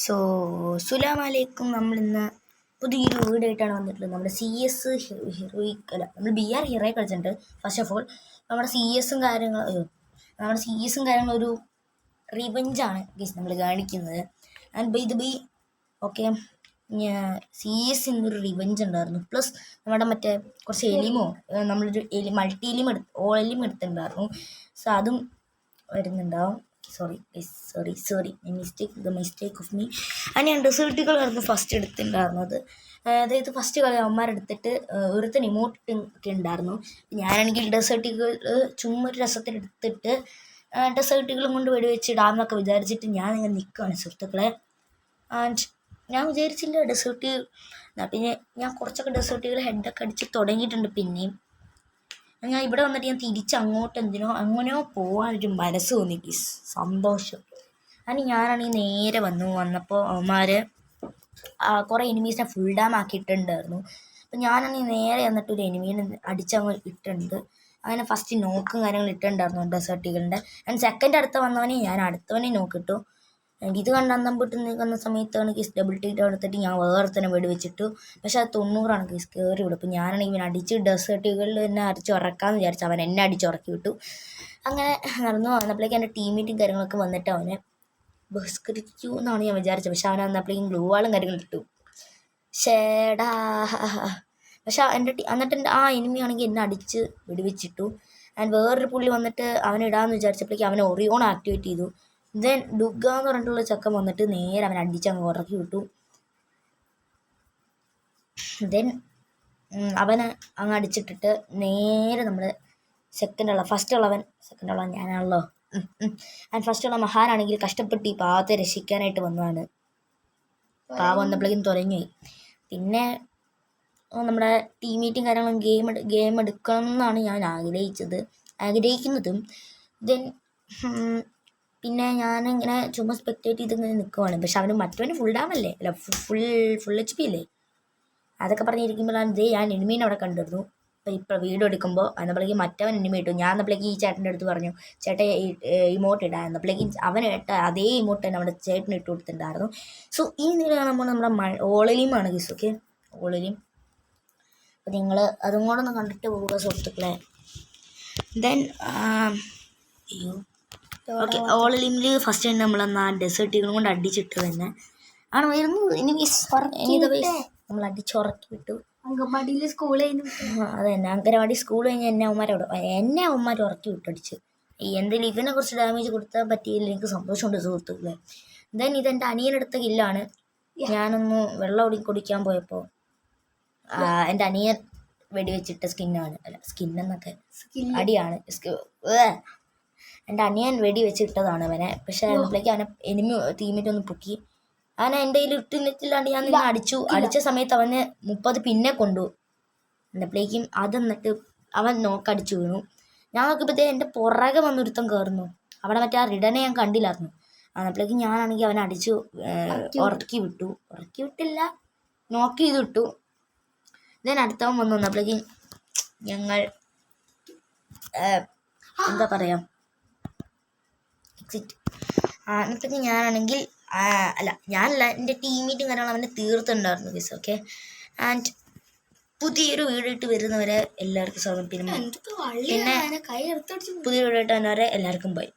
So അസ്സലാമലൈക്കും. നമ്മളിന്ന് പുതിയൊരു വീഡിയോ ആയിട്ടാണ് വന്നിട്ടുള്ളത്. നമ്മുടെ CS ഹീറോയിക് അല്ല, നമ്മൾ BR ഹീറോയെ കളിച്ചിട്ടുണ്ട്. ഫസ്റ്റ് ഓഫ് ഓൾ നമ്മുടെ CS കാര്യങ്ങളും ഒരു റിവെഞ്ചാണ് നമ്മൾ കാണിക്കുന്നത്. And by the by okay, CS എന്നൊരു റിവെഞ്ച് ഉണ്ടായിരുന്നു. പ്ലസ് നമ്മുടെ മറ്റേ കുറച്ച് എലിമോ നമ്മളൊരു മൾട്ടി എലിം ഓൾ എലിം എടുത്തിട്ടുണ്ടായിരുന്നു. സോ അതും വരുന്നുണ്ടാവും. Sorry mistake of me. ഞാൻ ഡെസേർട്ടുകളായിരുന്നു ഫസ്റ്റ് എടുത്തിട്ടുണ്ടായിരുന്നത്. അതായത് ഫസ്റ്റ് കളി അവന്മാരെടുത്തിട്ട് ഒരുത്തൻ ഇമോട്ട് ഒക്കെ ഉണ്ടായിരുന്നു. ഞാനാണെങ്കിൽ ഡെസേർട്ടുകൾ ചുമ്മാ ഒരു രസത്തിനെടുത്തിട്ട് ഡെസേർട്ടുകളും കൊണ്ട് വെടിവെച്ചിടാമെന്നൊക്കെ വിചാരിച്ചിട്ട് ഞാൻ ഇങ്ങനെ നിൽക്കുകയാണ് സുഹൃത്തുക്കളെ. ആൻഡ് ഞാൻ വിചാരിച്ചില്ല ഡെസേർട്ട്. പിന്നെ ഞാൻ കുറച്ചൊക്കെ ഡെസേർട്ടുകൾ ഹെഡൊക്കെ അടിച്ച് തുടങ്ങിയിട്ടുണ്ട്. പിന്നെയും ഞാൻ ഇവിടെ വന്നിട്ട് ഞാൻ തിരിച്ചങ്ങോട്ട് അങ്ങനെയോ പോകാനൊരു മനസ്സ് തോന്നി. സന്തോഷം. ഞാനാണെങ്കിൽ നേരെ വന്നപ്പോൾ അവന്മാർ കുറേ എനിമീസിനെ ഫുൾ ഡാം ആക്കിയിട്ടുണ്ടായിരുന്നു. അപ്പം ഞാനാണെങ്കിൽ നേരെ വന്നിട്ട് ഒരു എനിമീനെ അടിച്ചങ്ങ് ഇട്ടിട്ടുണ്ട്. അങ്ങനെ ഫസ്റ്റ് നോക്കും കാര്യങ്ങൾ ഇട്ടിട്ടുണ്ടായിരുന്നു ഡെസേർട്ടുകളുടെ. ഞാൻ സെക്കൻഡ് അടുത്തവനെ നോക്കിട്ടു. ഇത് കണ്ടന്നമ്പിട്ട് നിൽക്കുന്ന സമയത്താണ് ഡബിൾ ടീറ്റ് എടുത്തിട്ട് ഞാൻ വേറെ തന്നെ വെടിവെച്ചിട്ടു. പക്ഷെ അത് 90 കയറി വിടും. അപ്പം ഞാനാണെങ്കിൽ ഇവൻ അടിച്ച് ഡെസേർട്ടുകളിൽ എന്നെ ഉറക്കാമെന്ന് വിചാരിച്ചു. അവൻ എന്നെ അടിച്ചുറക്കി വിട്ടു. അങ്ങനെ നടന്നു വന്നപ്പോഴേക്കും എൻ്റെ ടീമേറ്റും കാര്യങ്ങളൊക്കെ വന്നിട്ട് അവനെ ബഹുസ്കരിച്ചു എന്നാണ് ഞാൻ വിചാരിച്ചത്. പക്ഷെ അവൻ വന്നപ്പോഴേക്കും ഗ്ലൂ വാളും കാര്യങ്ങളും ഇട്ടു. ഷേടാ. പക്ഷെ എന്നിട്ട് ആ എനിമി ആണെങ്കിൽ എന്നെ അടിച്ച് വെടിവെച്ചിട്ടു. ആൻഡ് വേറൊരു പുള്ളി വന്നിട്ട് അവനിടാമെന്ന് വിചാരിച്ചപ്പോഴേക്കും അവനെ ഒറിയോൺ ആക്ടിവേറ്റ് ചെയ്തു. ദെൻ ഡുഗ എന്ന് പറഞ്ഞിട്ടുള്ള ചക്കം വന്നിട്ട് നേരെ അവൻ അടിച്ചങ്ങ് ഉറക്കി വിട്ടു. ദെൻ അവന് അങ്ങ് അടിച്ചിട്ടിട്ട് നേരെ നമ്മൾ ഫസ്റ്റ് ഉള്ളവൻ ഞാനാണല്ലോ. ആൻഡ് ഫസ്റ്റുള്ള മഹാനാണെങ്കിൽ കഷ്ടപ്പെട്ട് ഈ പാവത്തെ രക്ഷിക്കാനായിട്ട് വന്നതാണ്. പാവം വന്നപ്പോഴേക്കും തുലഞ്ഞുപോയി. പിന്നെ നമ്മുടെ ടീമേറ്റും കാര്യങ്ങളും ഗെയിം എടുക്കണം എന്നാണ് ഞാൻ ആഗ്രഹിക്കുന്നതും. ദെൻ പിന്നെ ഞാനിങ്ങനെ ചുമ്മാ സ്പെക്ടേറ്റ് ചെയ്തിങ്ങനെ നിൽക്കുവാണ്. പക്ഷെ മറ്റവന് ഫുൾ ഡാമല്ലേ, അല്ല ഫുൾ HP അല്ലേ. അതൊക്കെ പറഞ്ഞിരിക്കുമ്പോഴാണ് ഞാൻ എനിമീനെ അവിടെ കണ്ടിരുന്നു. അപ്പോൾ ഇപ്പോൾ വീഡിയോ എടുക്കുമ്പോൾ എന്നപ്പോഴേക്കും മറ്റവൻ എനിമി ഇട്ടു. ഞാൻ എന്നപ്പോഴേക്കും ഈ ചേട്ടൻ്റെ അടുത്ത് പറഞ്ഞു, ചേട്ടൻ ഇമോട്ട് ഇടാൻ. എന്നപ്പോഴേക്കും അവൻ അതേ ഇമോട്ട് തന്നെ നമ്മുടെ ചേട്ടന് ഇട്ട് കൊടുത്തിട്ടുണ്ടായിരുന്നു. സോ ഈ നീല കാണുമ്പോൾ നമ്മുടെ ഓളലിയുമാണ് ഗീസ്. ഓക്കെ, ഓളലിയും. അപ്പോൾ നിങ്ങൾ അതും കൂടെ ഒന്ന് കണ്ടിട്ട് പോവുക സുഹൃത്തുക്കളെ. ദെൻ ഓക്കെ, ഓളലിമിൽ ഫസ്റ്റ് തന്നെ നമ്മളെന്നാ ഡെസേർട്ടുകളും കൊണ്ട് അടിച്ചിട്ട് തന്നെ ആണ് വരുന്നത്. നമ്മൾ അടിച്ചുറക്കി വിട്ടു. അങ്കമാടിയിൽ സ്കൂൾ കഴിഞ്ഞു. അത് തന്നെ, അങ്കനവാടി സ്കൂൾ കഴിഞ്ഞ് എന്നെ അവന്മാർ ഉറക്കി വിട്ടടിച്ച്. എന്തെങ്കിലും ഇവനെ കുറച്ച് ഡാമേജ് കൊടുത്താൽ പറ്റിയില്ല. എനിക്ക് സന്തോഷമുണ്ട് സുഹൃത്തുക്കളെ. ദെൻ ഇതെൻ്റെ അനിയനെടുത്ത കില്ലാണ്. ഞാനൊന്ന് വെള്ളം കുടിക്കാൻ പോയപ്പോൾ എൻ്റെ അനിയൻ വെടിവെച്ചിട്ട സ്കിന്നെന്നൊക്കെ അടിയാണ്. എൻ്റെ അനിയൻ വെടിവെച്ചിട്ടതാണ് അവനെ. പക്ഷെ അതിനപ്പോഴേക്കും അവനെ എനിമി ടീമേറ്റ് ഒന്ന് പൊക്കി. അവനെ എൻ്റെ കയ്യിൽ ഇട്ടില്ലാണ്ട് ഞാൻ നിന്ന് അടിച്ച സമയത്ത് അവന് 30 പിന്നെ കൊണ്ടു. എന്നപ്പോഴേക്കും അതെന്നിട്ട് അവൻ നോക്കടിച്ചു വീണു. ഞാൻ നോക്കിയപ്പോഴത്തേക്കും എൻ്റെ പുറകെ വന്നൊരുത്തം കയറുന്നു. അവിടെ മറ്റേ ആ റിഡനെ ഞാൻ കണ്ടില്ലായിരുന്നു. അന്നപ്പോഴേക്കും ഞാനാണെങ്കിൽ അവനെ അടിച്ചു ഉറക്കി വിട്ടില്ല, നോക്ക് ചെയ്ത് വിട്ടു. ദെൻ അടുത്തവൻ വന്നപ്പോഴേക്കും ഞങ്ങൾ എന്താ പറയുക എക്സിറ്റ്. അന്നപ്പോഴേക്കും ഞാനാണെങ്കിൽ ഞാനല്ല, എൻ്റെ ടീമേറ്റും കാര്യങ്ങളും അവനെ തീർത്തുണ്ടായിരുന്നു ഗൈസ്. ഓക്കെ, ആൻഡ് പുതിയൊരു വീഡിയോ ഇട്ട് വരുന്നവരെ എല്ലാവർക്കും സ്വാഗതം. പിന്നെ പുതിയൊരു വീഡിയോ ഇട്ട് വരുന്നവരെ എല്ലാവർക്കും ബൈ.